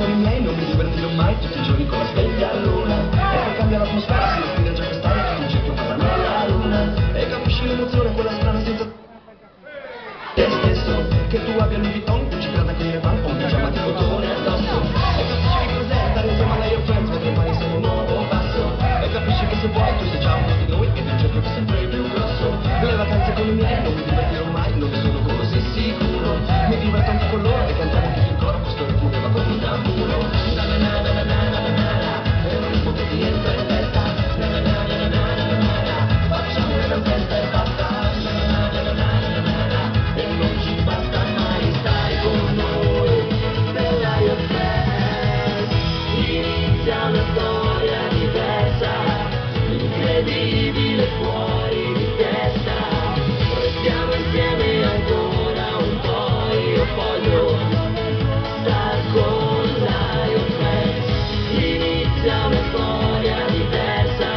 con i miei non mi divertirò mai tutti i giorni con la sveglia a luna. E poi cambia l'atmosfera, si respira già quest'aria, tutti in cerchio parlano alla luna. E capisci l'emozione, quella strana senza te stesso, che tu abbia Louis Vuitton, tu ci creda con i van, un pigiama di cotone addosso. E capisci che cos'è stare insieme alla Your Friends, mentre impari insieme un nuovo passo. E capisci che se vuoi tu sei già uno di noi, e ti cerco che sempre il più grosso. Le vacanze con i miei non mi divertirò mai, non ne sono così sicuro. Mi diverto anche con loro e cantiamo tutti in coro, questo ritmo va come un tamburo. Na na na na na na na na na, è un ritmo che ti entra in testa. Na na na na na na na na na, facciamo una festa e basta. Na na na na na na na na, e non ci basta mai, stai con noi, della Your Friends. Inizia una storia diversa, incredibile fuori di testa. Restiamo insieme ancora un po', io voglio star con la Your Friends. Inizia una storia diversa,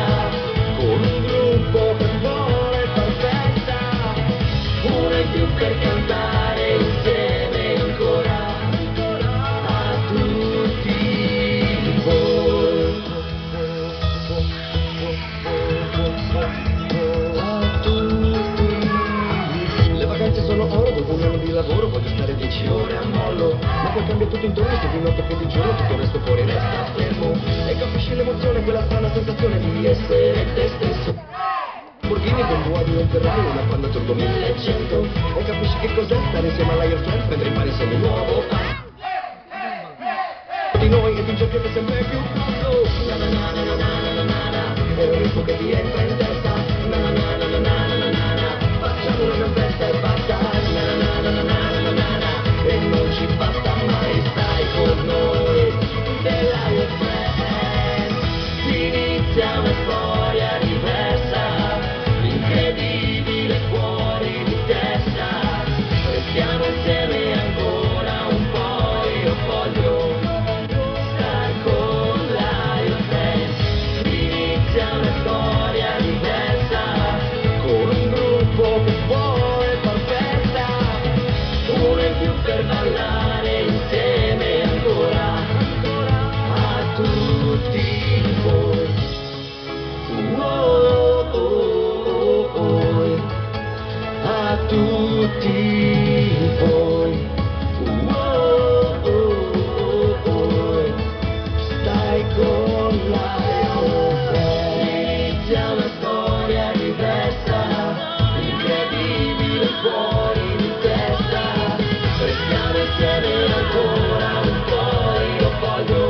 con un gruppo che vuole far festa, uno in più per cantare insieme ancora a tutti voi. Le vacanze sono oro, dopo un anno di lavoro voglio stare 10 ore a mollo. Ma poi cambia tutto intorno, se di notte che di giorno tutto il resto fuori resta fermo. E capisci l'emozione, quella strana sensazione di essere te stesso. Lamborghini con due di un Ferrari, una Panda Turbo 1100. E capisci che cos'è stare insieme alla Your Friends, mentre impari insieme un nuovo passo di noi e ti cerchi che sempre più grosso. Na na na na na na na na na, è un ritmo che ti entra in testa. Na na na na na na na na na, facciamo una festa e basta. Na na na na na na na na na, e non ci basta mai, stai con noi, della Your Friends. Inizia una storia diversa, incredibile fuori di testa. Restiamo insieme ancora un po', io voglio star con la Your Friends. Inizia una storia diversa, con un gruppo che vuole far festa, uno in più per ballare insieme ancora a tutti voi. Oh, oh, oh, oh, a tutti voi. Oh, oh, oh, oh, stai con la Your Friends. Inizia una storia diversa, incredibile fuori di testa. Restiamo insieme ancora un po', io voglio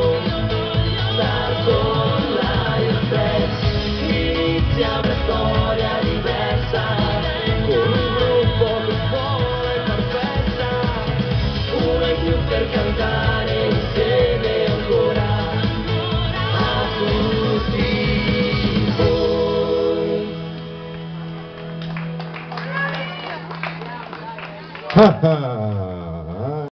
star con la Your Friends. Inizia una storia diversa, con un gruppo che vuole far festa, uno in più per cantare insieme ancora a tutti voi.